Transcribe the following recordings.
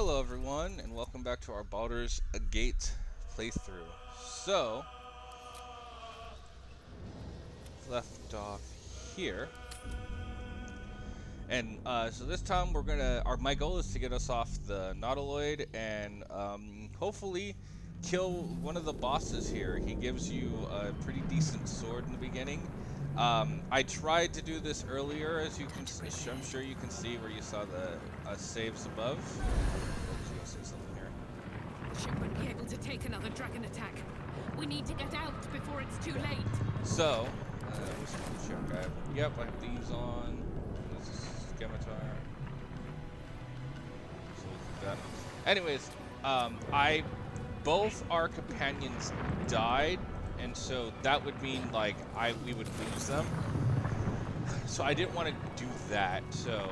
Hello everyone, and welcome back to our Baldur's Gate playthrough. So, left off here, and so this time we're gonna. My goal is to get us off the Nautiloid and hopefully kill one of the bosses here. He gives you a pretty decent sword in the beginning. I tried to do this earlier, as you can. I'm sure you can see where you saw the saves above. Oh, was gonna say something here. The ship won't be able to take another dragon attack. We need to get out before it's too late. So, let's check. Yep, I have these on. This is Scimitar. So we'll keep that. Anyways, both our companions died, and so that would mean like we would lose them. So I didn't want to do that. So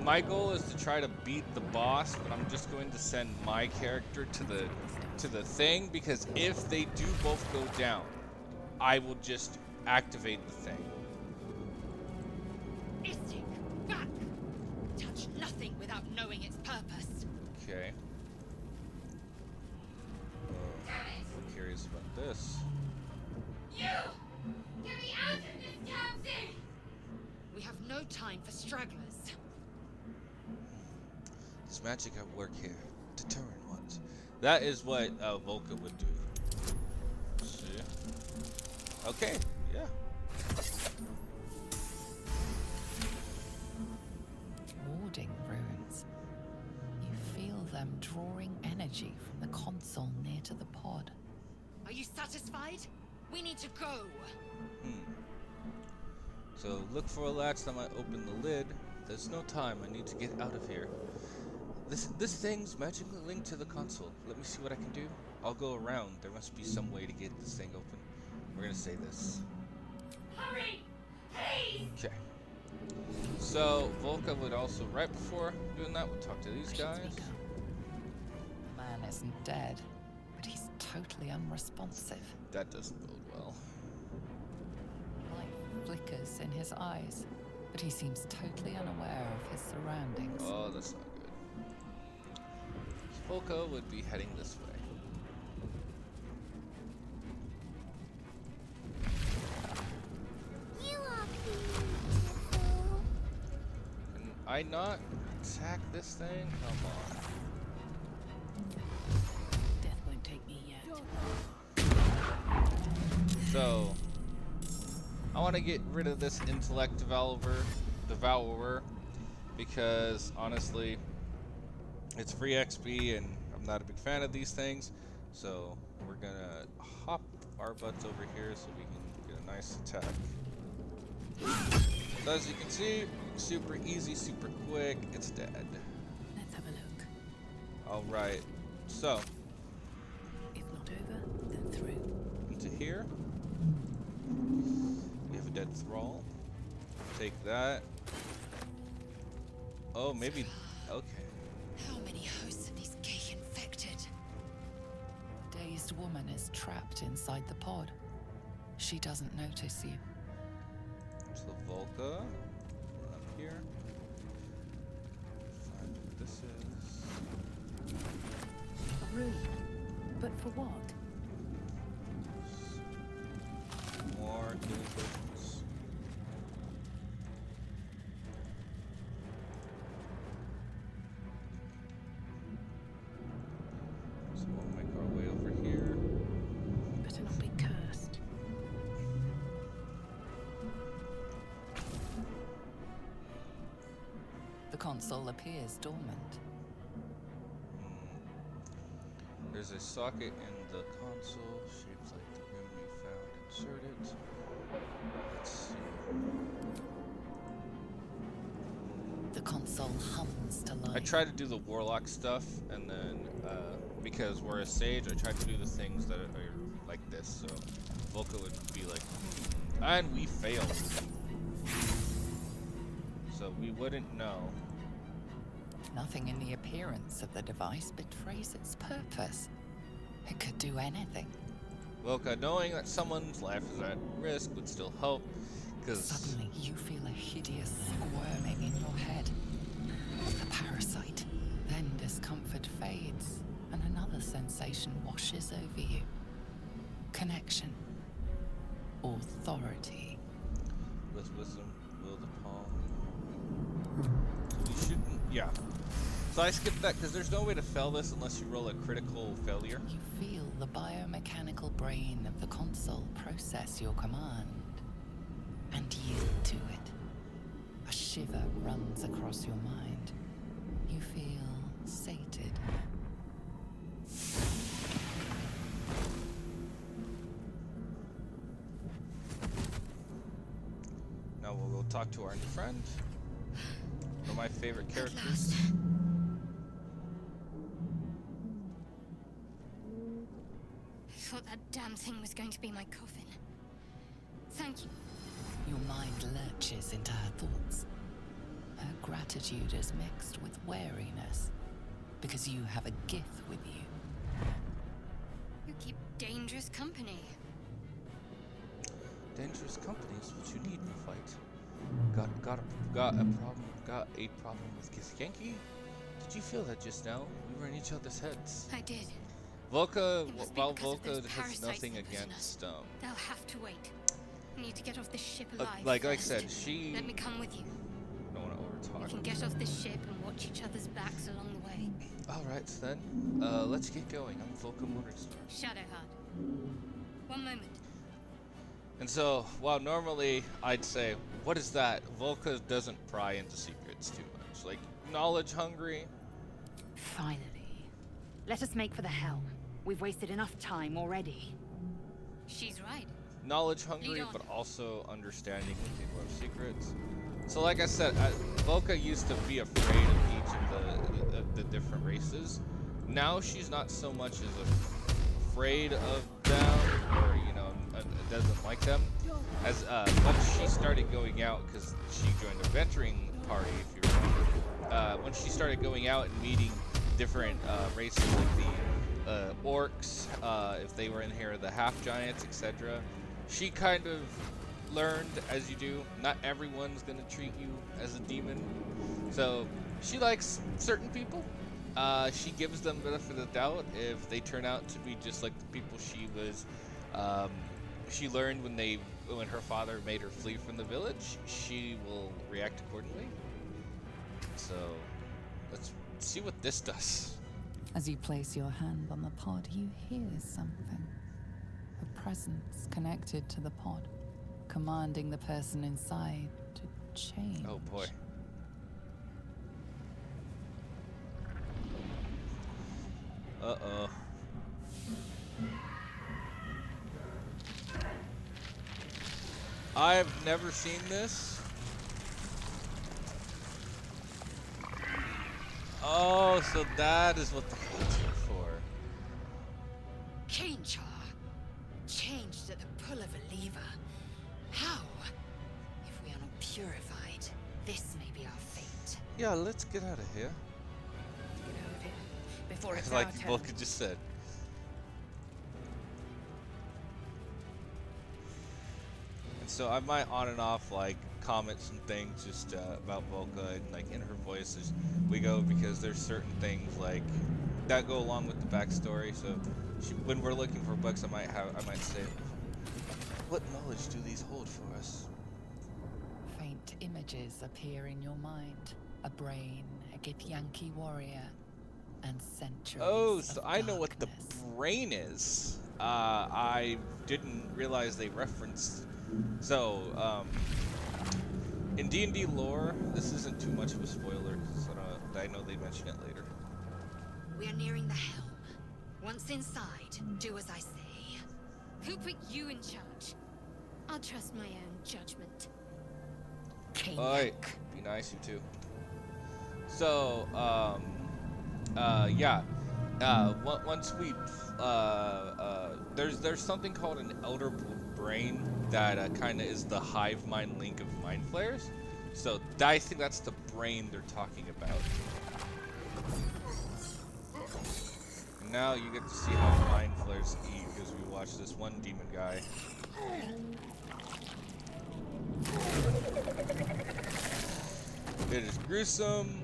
my goal is to try to beat the boss, but I'm just going to send my character to the thing, because if they do both go down, I will just activate the thing. Istik, back! Touch nothing without knowing its purpose. Okay. I'm curious about this. You! Get me out of this taxi! We have no time for stragglers. There's magic at work here. Deterrent ones. That is what Volca would do. See? Okay, yeah. Warding runes. You feel them drawing energy from the console near to the pod. Are you satisfied? We need to go. So look for a latch that might open the lid. There's no time. I need to get out of here. This thing's magically linked to the console. Let me see what I can do. I'll go around. There must be some way to get this thing open. We're gonna say this. Hurry! Please! Okay. So Volca would also, right before doing that, would talk to these guys. The man isn't dead, but he's totally unresponsive. That doesn't bode well. Light flickers in his eyes, but he seems totally unaware of his surroundings. Oh, that's not good. Volca would be heading this way. You are beautiful. Can I not attack this thing? Come on. Death won't take me yet. So, I want to get rid of this intellect devourer, because honestly, it's free XP, and I'm not a big fan of these things. So we're gonna hop our butts over here so we can get a nice attack. So as you can see, super easy, super quick. It's dead. Let's have a look. All right. So If not over, then through. into here, we have a dead thrall. Take that. Oh, maybe. Okay. How many hosts are these gay infected? The dazed woman is trapped inside the pod. She doesn't notice you. So Volca, up here. Find what this is. A room. But for what? More healing potions. So we'll make our way over here. Better not be cursed. The console appears dormant. There's a socket in the console, shaped like the room you found. Insert it. Let's see. The console hums to life. I tried to do the warlock stuff, and then because we're a sage, I tried to do the things that are like this. So Volca would be like, and we failed. So we wouldn't know. Nothing in the appearance of the device betrays its purpose. It could do anything. Volca, knowing that someone's life is at risk, would still help, because Suddenly, you feel a hideous squirming in your head. A parasite. Then discomfort fades, and another sensation washes over you. Connection. Authority. With wisdom, will the palm. So we shouldn't. Yeah. So I skipped that because there's no way to fail this unless you roll a critical failure. You feel the biomechanical brain of the console process your command and yield to it. A shiver runs across your mind. You feel sated. Now we'll go talk to our new friend. One of my favorite At characters. last. I thought that damn thing was going to be my coffin. Thank you. Your mind lurches into her thoughts. Her gratitude is mixed with wariness, because you have a gift with you. You keep dangerous company. Dangerous company is what you need in a fight. Got a problem with Githyanki? Did you feel that just now? We were in each other's heads. I did. Volca, It must be while because of those Volca has parasites nothing they put in us. against They'll have to wait. I need to get off this ship alive. like I first. said, she. Let me come with you. I don't want to We overtalk. can get off this ship and watch each other's backs along the way. All right then. Let's get going. I'm Volca Motorstar. Shadowheart. One moment. And so, while normally I'd say, what is that? Volca doesn't pry into secrets too much. Like, knowledge hungry. Finally. Let us make for the helm. We've wasted enough time already. She's right. Knowledge hungry, Lead on. but also understanding when people have secrets. So, like I said, Volca used to be afraid of each of the different races. Now she's not so much as afraid of them, or doesn't like them. As once she started going out, because she joined a venturing party, if you remember. When she started going out and meeting different races, like the orcs, if they were in here, the half giants, etc. She kind of learned, as you do, not everyone's gonna treat you as a demon. So she likes certain people. She gives them the benefit of the doubt if they turn out to be just like the people she was. She learned when her father made her flee from the village. She will react accordingly. So let's see what this does. As you place your hand on the pod, you hear something. A presence connected to the pod, commanding the person inside to change. Oh boy. Uh-oh. I've never seen this. Oh, so that is what the pods are for. Cainchar. Changed at the pull of a lever. How? If we are not purified, this may be our fate. Yeah, let's get out of here. Get out of here before it's Like our turn. Volca just said. And so I might on and off like comment some things just about Volca and like in her voice as we go, because there's certain things like that go along with the backstory. So when we're looking for books, I might say, what knowledge do these hold for us? Faint images appear in your mind. A brain, a Githyanki warrior, and centuries Oh, of so I know what the darkness. brain is. I didn't realize they referenced. So, in D&D lore, this isn't too much of a spoiler, because I know they mention it later. We are nearing the helm. Once inside, do as I say. Who put you in charge? I'll trust my own judgment. Alright, be nice, you two. So, yeah. Once we, there's something called an elder brain that kind of is the hive mind link of mind flares. So I think that's the brain they're talking about. And now you get to see how mind flares eat, because we watched this one demon guy. It is gruesome,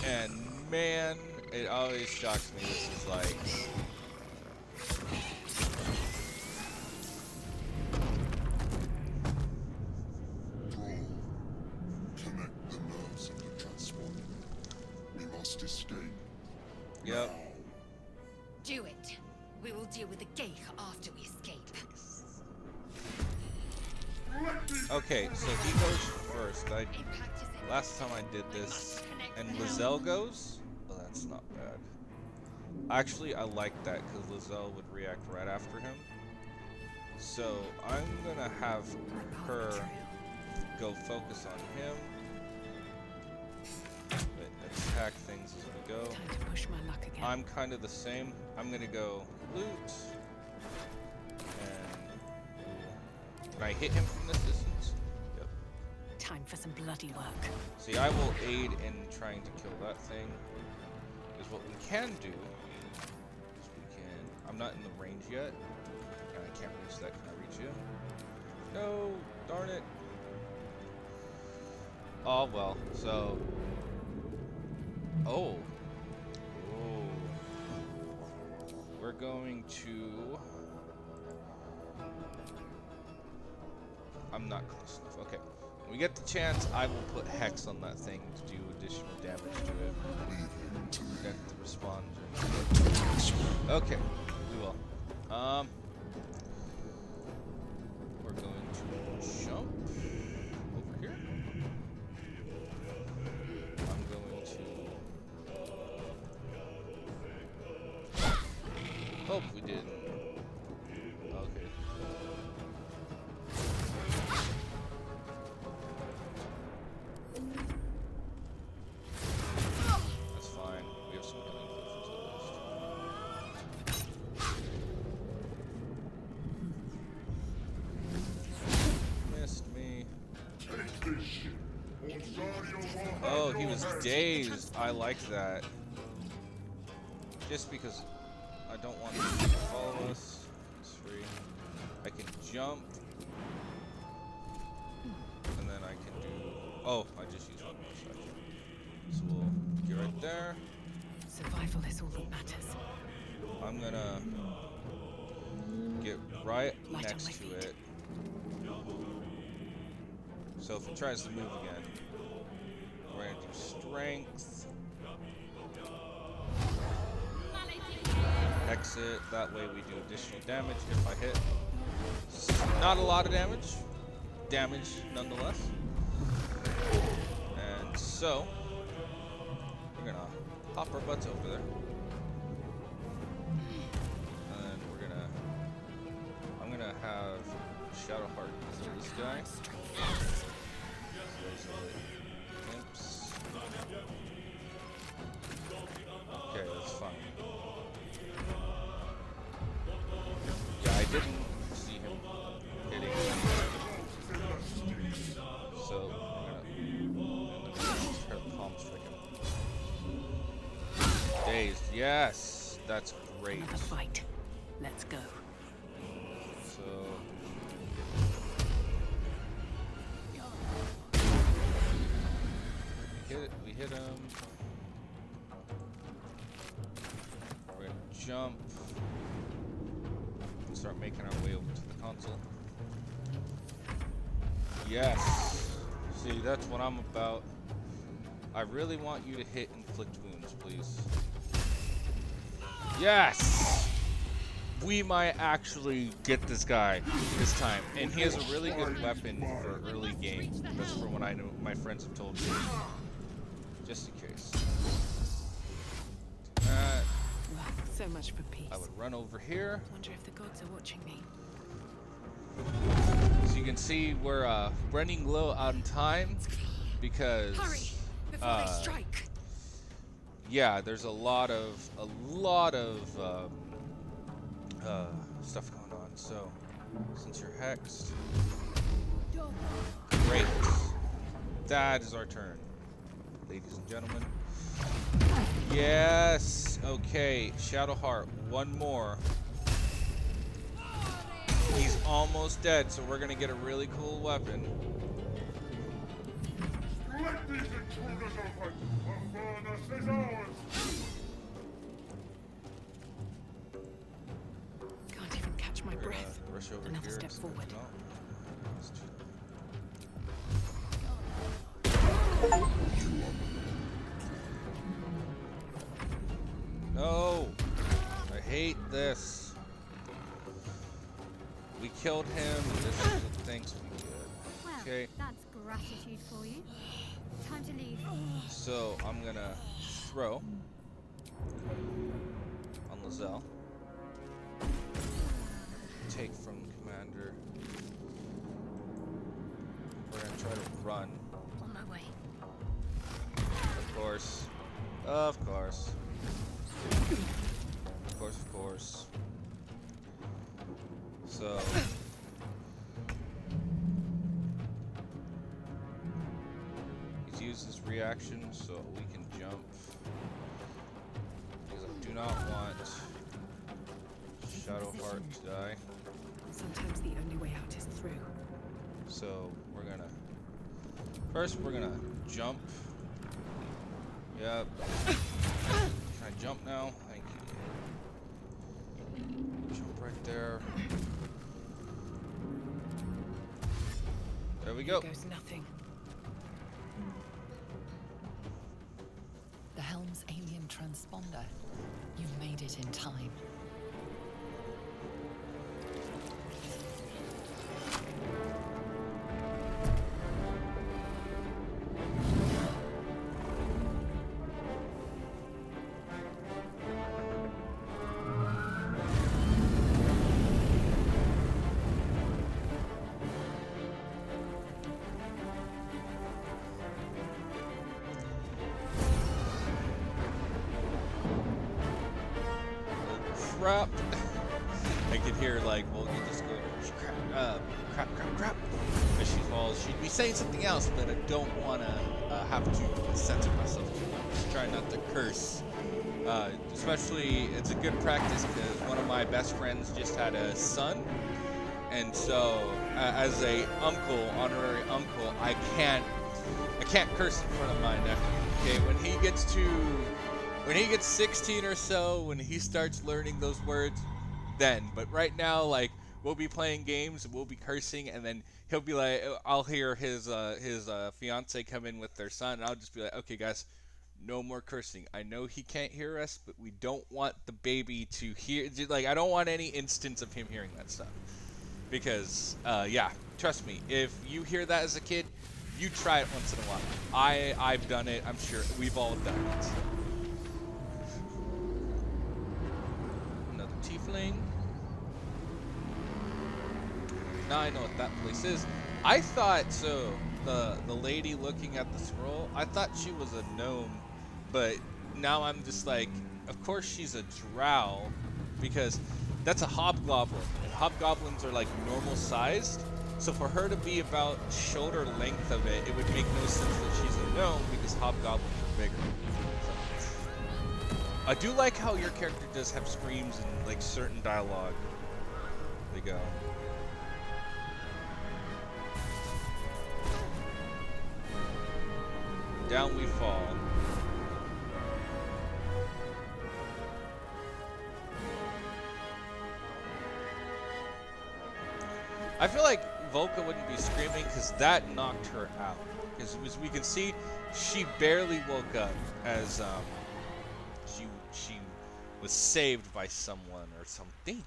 and man, It always shocks me. This is like. Thrall, connect the nerves of the transport. We must escape. Yep. Do it. We will deal with the Geich after we escape. Okay, so he goes first. Impact is in. Last time I did We this, must connect and the nerves. Lizelle goes. Oh, that's not bad. Actually, I like that because Lizelle would react right after him. So I'm gonna have her go focus on him. But attack things as we go. Time to push my luck again. I'm kind of the same. I'm gonna go loot. And can I hit him from this distance? Yep. Time for some bloody work. See, I will aid in trying to kill that thing. Because what we can do is we can. I'm not in the range yet. And I can't reach that. Can I reach him? No, darn it. Oh well. So. Oh. Oh. We're going to. I'm not close enough. Okay. When we get the chance, I will put Hex on that thing to do additional damage to it. Leave him to Get the respond. Okay, we will. We're going to jump over here. I'm going to. Oh, we did. Okay. That's fine. We have some healing potions at least. Missed me. take this shit. Oh, he was dazed. I like that. Just because I don't want him to follow us. It's free. I can jump. And then I can do. Oh, I just used one more section. So we'll get right there. Survival is all that matters. I'm gonna get right Light on next my to feet. it. So if it tries to move again, we're gonna do strength. Exit. That way we do additional damage if I hit. Not a lot of damage. Damage nonetheless. And so we're gonna hop our butts over there. And we're gonna. I'm gonna have Shadowheart kill this guy. Those are the imps. Okay, that's fine. Yeah, I didn't see him hitting. So I'm gonna her palm strike him. Dazed, yes, that's great. Another fight. Let's go. So we hit him. We're gonna jump and start making our way over to the console. Yes. See, that's what I'm about. I really want you to hit inflict wounds, please. Yes! We might actually get this guy this time. And he has a really good weapon for early game. That's from what I know my friends have told me. Just in case. So much for peace. I would run over here. Wonder if the gods are watching me. So you can see we're running low on time because Hurry before they strike. yeah, there's a lot of stuff going on. So since you're hexed, great. That is our turn, ladies and gentlemen. Yes. Okay, Shadowheart. One more. He's almost dead, so we're gonna get a really cool weapon. Let these intruders open. The furnace is ours. Dash over Another here. step forward. No. It's too- No! I hate this. We killed him. This is what thinks we did. Well, Okay. that's gratitude for you. Time to leave. So I'm gonna throw on Lizelle. Take from Commander. We're gonna try to run. On my way. Of course. Of course. Of course, of course. So he's used his reaction so we can jump. Because I do not want Shadowheart to die. Sometimes the only way out is through. So we're gonna first we're gonna jump. Yep. Can I jump now? Thank you. Jump right there. There we go. Here goes nothing. The helm's alien transponder. You made it in time. Crap. I could hear like, well, you just go, crap. As she falls, she'd be saying something else, but I don't want to have to censor myself too much. Try not to curse. Especially, it's a good practice because one of my best friends just had a son, and so as a uncle, honorary uncle, I can't curse in front of my nephew. Okay, when he gets 16 or so, when he starts learning those words, then. But right now, like, we'll be playing games, and we'll be cursing, and then he'll be like, I'll hear his fiance come in with their son, and I'll just be like, okay, guys, no more cursing. I know he can't hear us, but we don't want the baby to hear. Like, I don't want any instance of him hearing that stuff. Because, yeah, trust me, if you hear that as a kid, you try it once in a while. I've done it. I'm sure we've all done it. Another tiefling. Now I know what that place is. I thought, so, the lady looking at the scroll, I thought she was a gnome, but now I'm just like, of course she's a drow, because that's a hobgoblin, and hobgoblins are like normal sized, so for her to be about shoulder length of it, it would make no sense that she's a gnome, because hobgoblins are bigger. I do like how your character does have screams and like certain dialogue. There you go. Down we fall. I feel like Volka wouldn't be screaming because that knocked her out. Because as we can see, she barely woke up as she was saved by someone or something.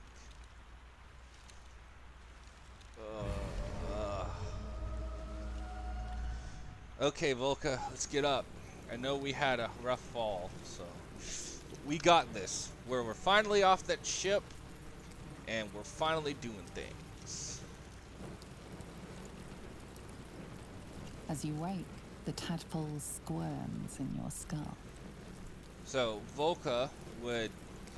Okay, Volka, let's get up. I know we had a rough fall, so we got this. We're finally off that ship, and we're finally doing things. As you wake, the tadpole squirms in your skull. So Volka would,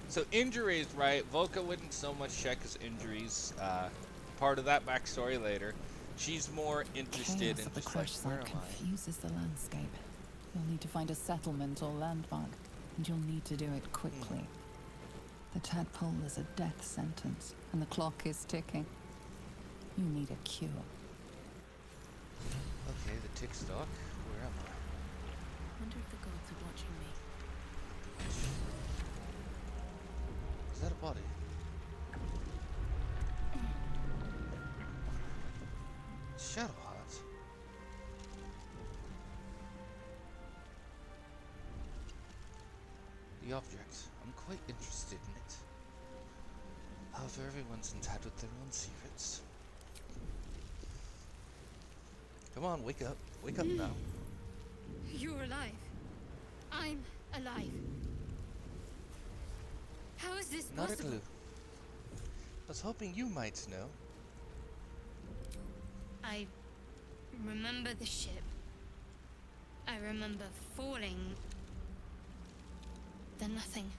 so injuries, right? Volka wouldn't so much check his injuries. Part of that backstory later. She's more interested Chaos in of the just like, crush where site am I? confuses the landscape. You'll need to find a settlement or landmark, and you'll need to do it quickly. The tadpole is a death sentence, and the clock is ticking. You need a cure. Okay, the tick stock. Where am I? Wonder if the gods are watching me. Is that a body? Shadowheart. The object. I'm quite interested in it. However, everyone's entitled to their own secrets. Come on, wake up. Wake up now. You're alive. I'm alive. How is this Not a possible? clue. I was hoping you might know. I remember the ship. I remember falling. Then nothing.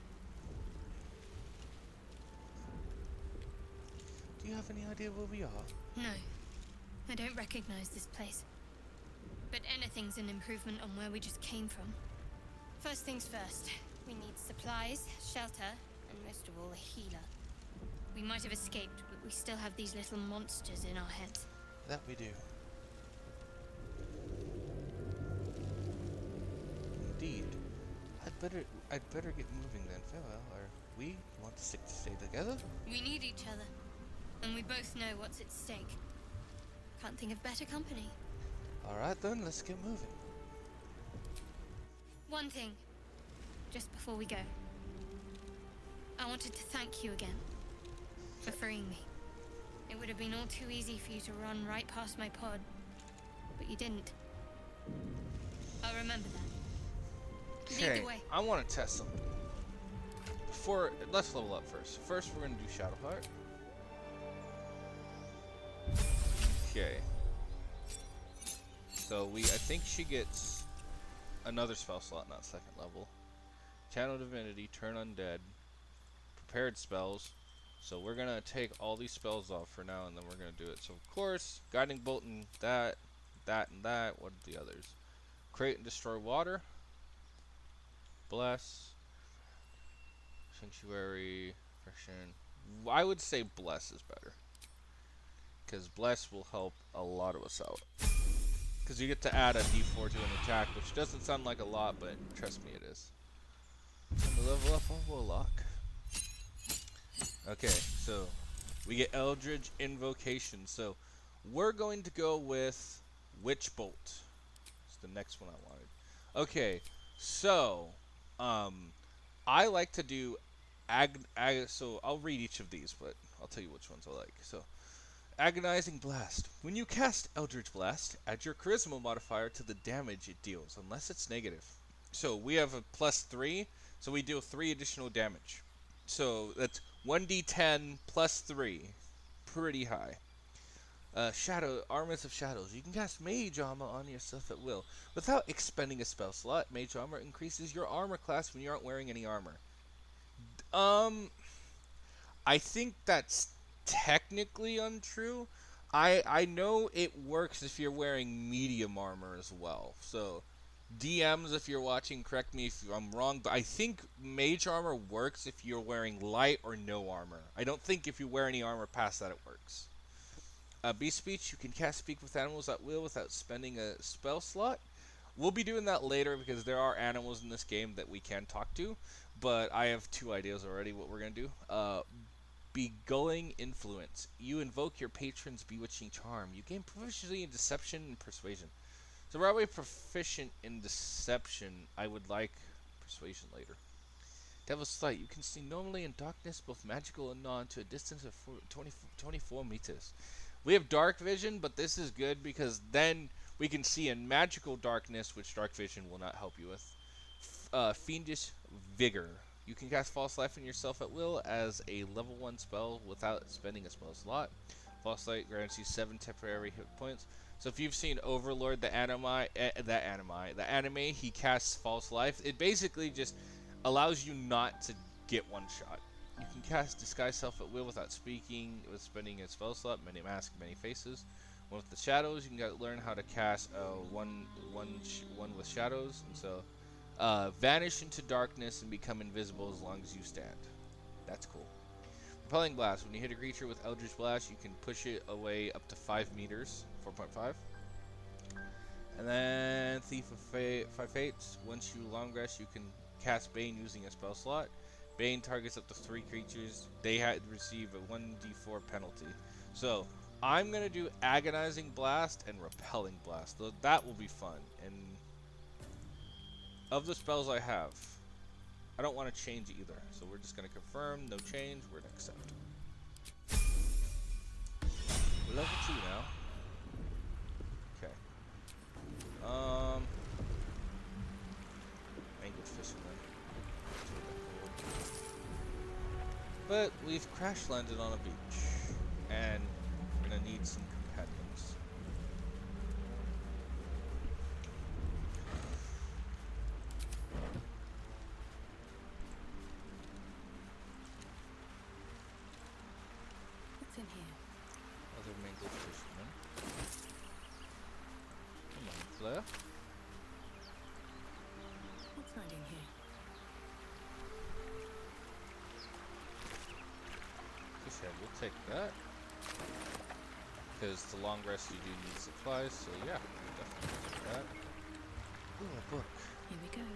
Do you have any idea where we are? No. I don't recognize this place. But anything's an improvement on where we just came from. First things first. We need supplies, shelter, and most of all, a healer. We might have escaped, but we still have these little monsters in our heads. That we do. Indeed. I'd better get moving then. Farewell. Are we want to stay together? We need each other. And we both know what's at stake. Can't think of better company. Alright then, let's get moving. One thing, just before we go. I wanted to thank you again for freeing me. It would have been all too easy for you to run right past my pod, but you didn't. I'll remember that. Lead Okay, the way. I want to test something. Let's level up first. First, we're going to do Shadowheart. Okay. So I think she gets another spell slot, not second level. Channel Divinity, Turn Undead, Prepared Spells. So we're gonna take all these spells off for now, and then we're gonna do it. So of course, Guiding Bolt and that, and that. What are the others? Create and Destroy Water. Bless. Sanctuary. Friction. I would say Bless is better, because Bless will help a lot of us out. Because you get to add a d4 to an attack, which doesn't sound like a lot, but trust me, it is. Time to level up on Warlock. Okay, so we get Eldritch Invocation. So we're going to go with Witch Bolt. It's the next one I wanted. Okay, so I like to do so I'll read each of these, but I'll tell you which ones I like. So Agonizing Blast. When you cast Eldritch Blast, add your Charisma modifier to the damage it deals, unless it's negative. So we have a +3, so we deal 3 additional damage. So that's 1d10 plus 3. Pretty high. Armors of Shadows. You can cast Mage Armor on yourself at will. Without expending a spell slot, Mage Armor increases your armor class when you aren't wearing any armor. I think that's technically untrue. I know it works if you're wearing medium armor as well. So DMs, if you're watching, correct me if I'm wrong, but I think Mage Armor works if you're wearing light or no armor. I don't think if you wear any armor past that it works. Beast Speech, you can cast Speak with Animals at will without spending a spell slot. We'll be doing that later because there are animals in this game that we can talk to, but I have 2 ideas already what we're going to do. Begulling Influence. You invoke your patron's bewitching charm. You gain proficiency in Deception and Persuasion. So we're already proficient in Deception. I would like Persuasion later. Devil's Sight. You can see normally in darkness, both magical and non, to a distance of 24 meters. We have Dark Vision, but this is good because then we can see in magical darkness, which Dark Vision will not help you with. Fiendish Vigor. You can cast False Life on yourself at will as a level 1 spell without spending a spell slot. False Light grants you 7 temporary hit points. So if you've seen Overlord, the anime, he casts False Life. It basically just allows you not to get one shot. You can cast Disguise Self at will without spending a spell slot. Many Mask, Many Faces. One with the Shadows, you can learn how to cast one with Shadows. And so vanish into darkness and become invisible as long as you stand. That's cool. Repelling Blast. When you hit a creature with Eldritch Blast, you can push it away up to 5 meters. 4.5. And then Thief of Fates. Once you long rest, you can cast Bane using a spell slot. Bane targets up to 3 creatures. They receive a 1d4 penalty. So I'm gonna do Agonizing Blast and Repelling Blast. That will be fun. And of the spells I have, I don't want to change either. So we're just gonna confirm, no change, we're gonna accept. We're level 2 now. Okay. Angled Fisherman. But we've crash landed on a beach. And we're gonna need some companions. What's in here? Other mangled fisherman. Mindflair. What's hiding here? Okay, we'll take that. Because the long rest you do need supplies, so yeah, we'll definitely take that. Ooh, a book. Here we go.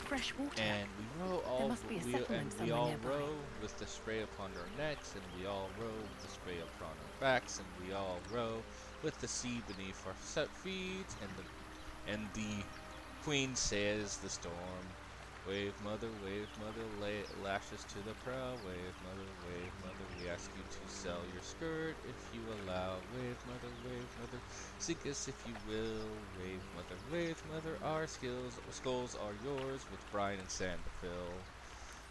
Fresh water. And we row all There must be a settlement we somewhere all nearby. row with the spray upon our necks, and we all row with the spray upon our backs, and we all row with the sea beneath our set feet, and the queen says the storm. Wave mother, lashes to the prow. Wave mother, we ask you to sell your skirt if you allow. Wave mother, seek us if you will. Wave mother, our skulls are yours with brine and sand to fill.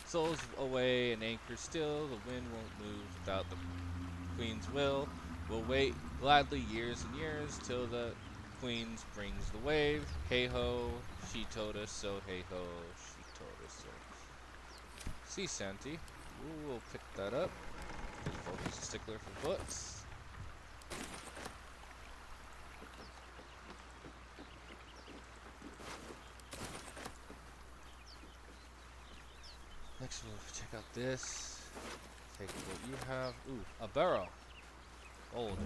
Souls away and anchor still, the wind won't move without the queen's will. We'll wait gladly years and years till the queen's brings the wave. Hey ho, she told us so. Hey ho, she told us so. See, Santi, we'll pick that up. Good focus, stickler for books. Next, we'll check out this. Take what you have. Ooh, a barrel. Old.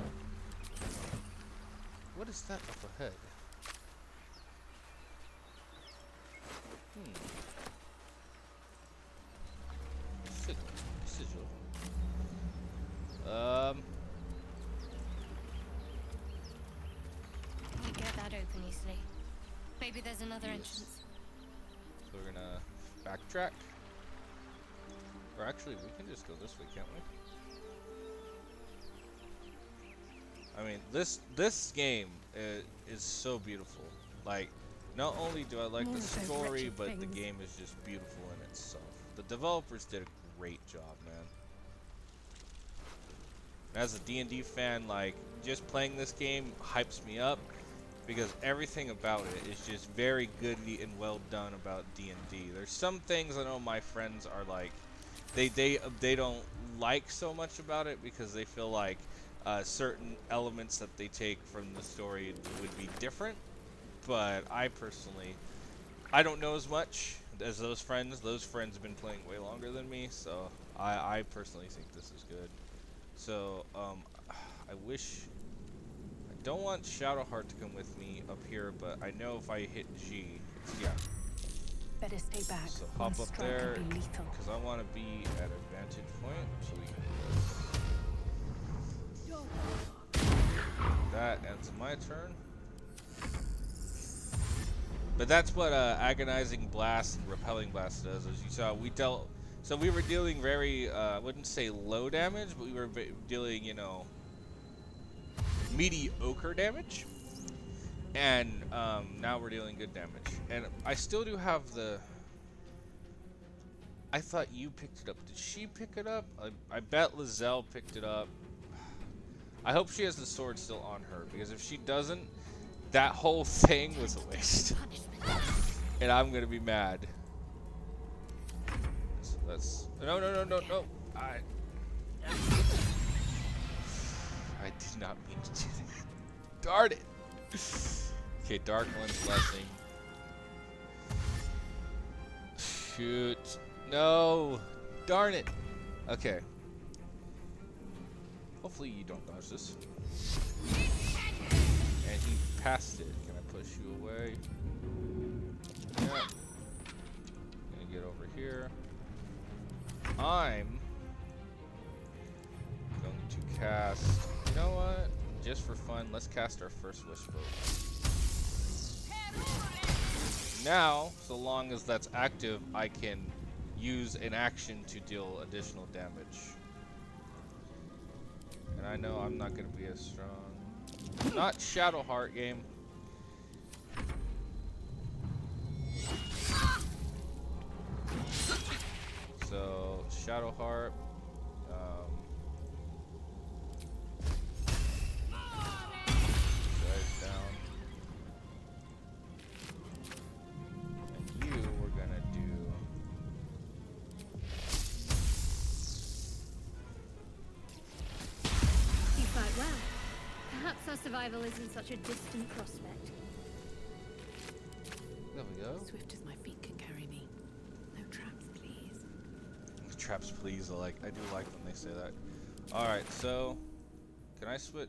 What is that up ahead? Sigil. Can't get that open easily. Maybe there's another Yes. entrance. So we're gonna backtrack. Or actually, we can just go this way, can't we? I mean, this game is so beautiful. Like, not only do I like More the of those story, wretched but the things. game is just beautiful in itself. The developers did a great job, man. As a D&D fan, like, just playing this game hypes me up because everything about it is just very goodly and well done about D&D. There's some things I know my friends are like, they don't like so much about it because they feel like certain elements that they take from the story would be different. But I personally, I don't know as much as those friends. Those friends have been playing way longer than me, so I personally think this is good. So, I wish... I don't want Shadowheart to come with me up here, but I know if I hit G, yeah. Better stay back. So One hop up strike there, can be lethal. because I want to be at a vantage point, so we can do this. That ends my turn. But that's what Agonizing Blast and Repelling Blast does. As you saw, so we were dealing very, I wouldn't say low damage, but we were dealing, you know, mediocre damage. And now we're dealing good damage. And I still do have the... I thought you picked it up. Did she pick it up? I bet Lizelle picked it up. I hope she has the sword still on her, because if she doesn't, that whole thing was a waste. And I'm gonna be mad. So that's... No. I did not mean to do that. Darn it! Okay, Dark One's Blessing. Shoot. No! Darn it! Okay. Hopefully you don't dodge this. And he passed it. Can I push you away? Yeah. Gonna get over here. I'm going to cast. You know what? Just for fun, let's cast our first wish bolt. Now, so long as that's active, I can use an action to deal additional damage. And I know I'm not going to be as strong. Not Shadowheart game. So, Shadowheart. Guys down. And you, we're gonna do. You fight well. Perhaps our survival isn't such a distant prospect. There we go. Swift as my feet can carry me. No traps, please. Traps, please. I do like when they say that. All right, so can I switch?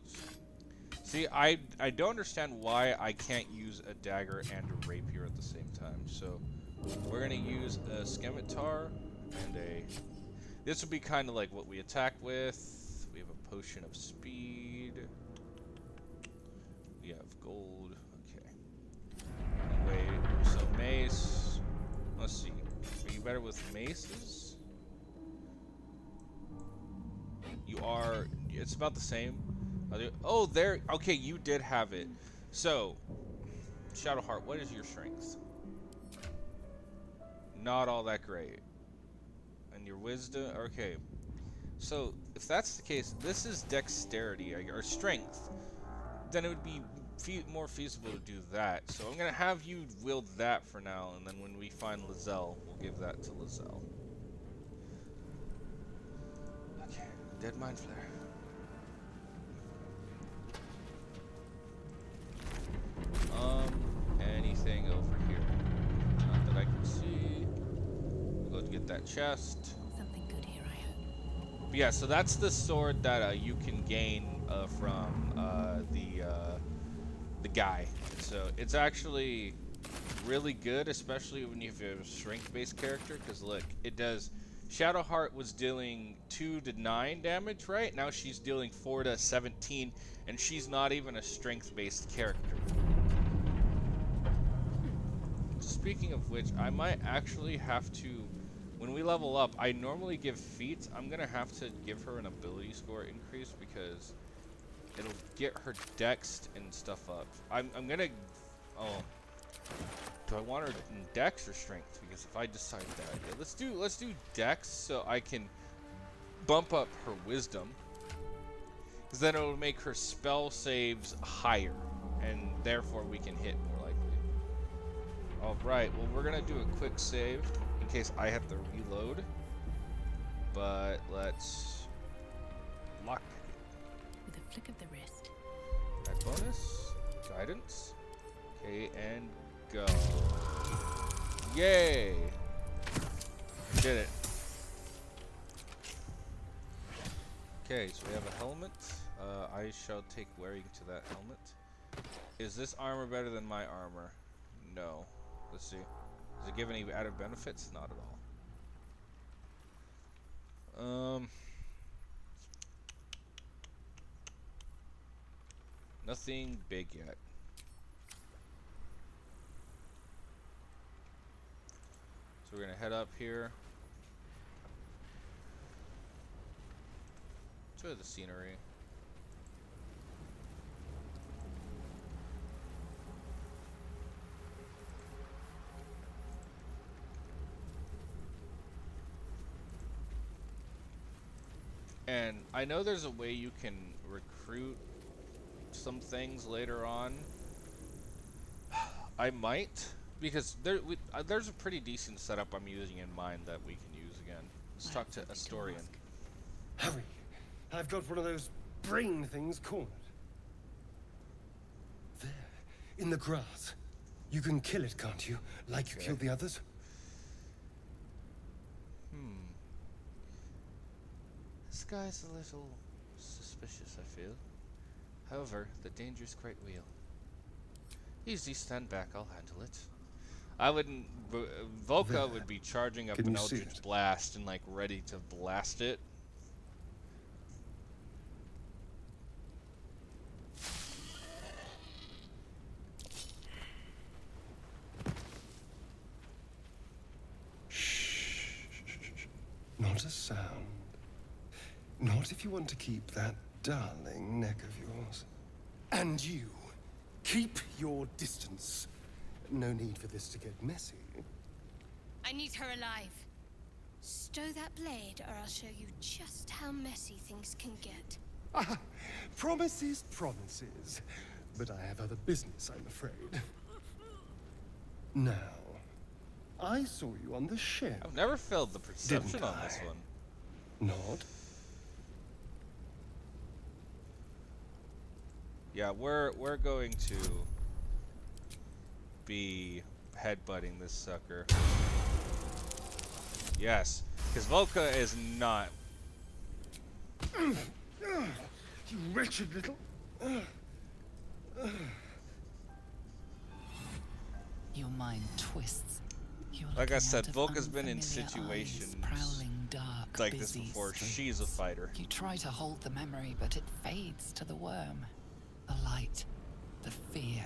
See, I don't understand why I can't use a dagger and a rapier at the same time. So we're gonna use a scimitar and a. This would be kind of like what we attack with. We have a potion of speed. We have gold. Okay. Wait. So mace. Let's see. Are you better with maces? You are. It's about the same. Oh, there. Okay, you did have it. So, Shadowheart, what is your strength? Not all that great. And your wisdom. Okay. So, if that's the case, this is dexterity or strength. Then it would be more feasible to do that. So I'm gonna have you wield that for now, and then when we find Lizelle, we'll give that to Lizelle. Okay, dead Mindflair. Anything over here? Not that I can see. We'll go to get that chest. Something good here, I hope. But yeah, so that's the sword that you can gain from the guy. So it's actually really good, especially when you have a strength-based character, because look, it does. Shadowheart was dealing 2 to 9 damage, right? Now she's dealing 4 to 17, and she's not even a strength-based character. Speaking of which, I might actually have to, when we level up, I normally give feats. I'm gonna have to give her an ability score increase because it'll get her dex and stuff up. I'm gonna, oh, do I want her in dex or strength? Because if I decide that, yeah, let's do dex so I can bump up her wisdom. Because then it'll make her spell saves higher, and therefore we can hit more likely. Alright, well we're gonna do a quick save in case I have to reload. But let's lock With a flick of the wrist. that bonus. Guidance. Okay, and go. Yay! Did it. Okay, so we have a helmet. I shall take wearing to that helmet. Is this armor better than my armor? No. Let's see. Does it give any added benefits? Not at all. Nothing big yet. So we're gonna head up here. Enjoy the scenery. And I know there's a way you can recruit some things later on. I might, because there's a pretty decent setup I'm using in mind that we can use again. Let's talk to Astorian. Hurry! I've got one of those brain things cornered. There, in the grass. You can kill it, can't you? Like you killed the others? This guy's a little suspicious, I feel. However, the danger's quite real. Easy, stand back, I'll handle it. I wouldn't... Volka would be charging up an Eldritch Blast and, like, ready to blast it. Not a sound. Not if you want to keep that darling neck of yours. And you, keep your distance. No need for this to get messy. I need her alive. Stow that blade, or I'll show you just how messy things can get. Ah, promises, promises. But I have other business, I'm afraid. Now, I saw you on the ship. I've never failed the perception Didn't on I? this one. Not? Yeah, we're going to be headbutting this sucker. Yes, because Volka is not. You wretched little... Your mind twists. You're Like I looking said, out of Volka's been in unfamiliar situations eyes, prowling dark, like this busy before. She's a streets. fighter. You try to hold the memory, but it fades to the worm. The light, the fear.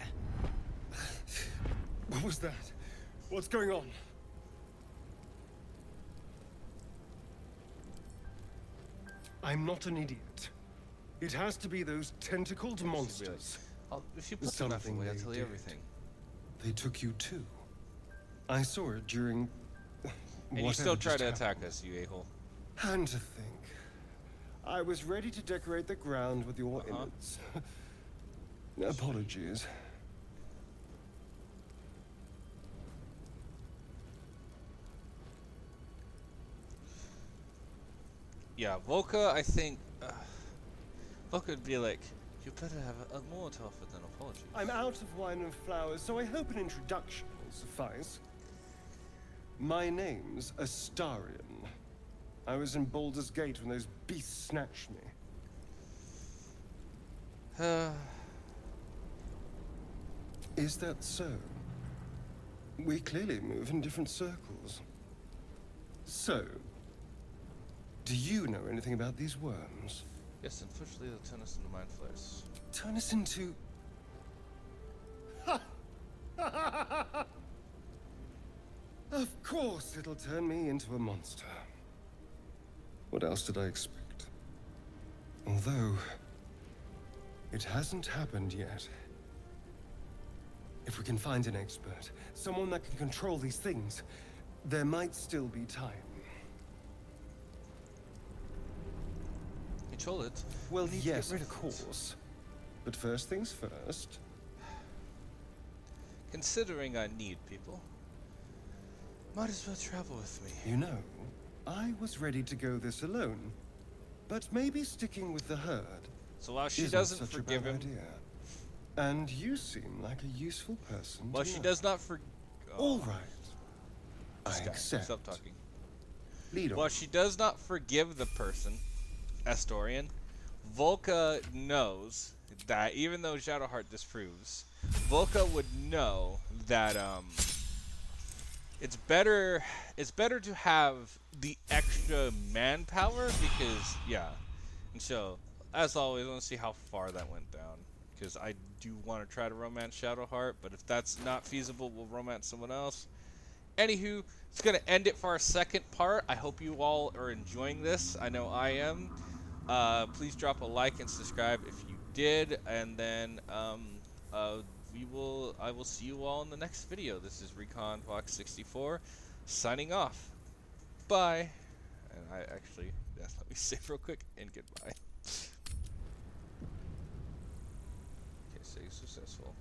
What was that? What's going on? I'm not an idiot. It has to be those tentacled monsters. If you put the knife Something away, I'll they tell you did. everything. They took you too. I saw it during... And you still try to attack us, you a-hole. And to think, I was ready to decorate the ground with your innards. Apologies. Yeah, Volka, I think... Volka would be like, you better have a more to offer than apologies. I'm out of wine and flowers, so I hope an introduction will suffice. My name's Astarion. I was in Baldur's Gate when those beasts snatched me. Is that so? We clearly move in different circles. So, do you know anything about these worms? Yes, unfortunately they'll turn us into mind flares. Turn us into... Of course it'll turn me into a monster. What else did I expect? Although, it hasn't happened yet. If we can find an expert, someone that can control these things, there might still be time. Control it. Well, We need to get yes, rid of it. course. But first things first. Considering I need people, might as well travel with me. You know, I was ready to go this alone. But maybe sticking with the herd So while she isn't doesn't such forgive a him, bad idea. And you seem like a useful person. while to she know. does not forgive... All right. This I guy, accept. stop talking. Lead on. While she does not forgive the person, Astarion, Volka knows that even though Shadowheart disproves, Volka would know that it's better to have the extra manpower because and so as always I want to see how far that went down because I do want to try to romance Shadowheart, but if that's not feasible we'll romance someone else. Anywho, it's gonna end it for our second part. I hope you all are enjoying this. I know I am. Please drop a like and subscribe if you did, and then I will see you all in the next video. This is Recon Fox 64 signing off. Bye. And I actually, let me say real quick and goodbye. Okay, say successful.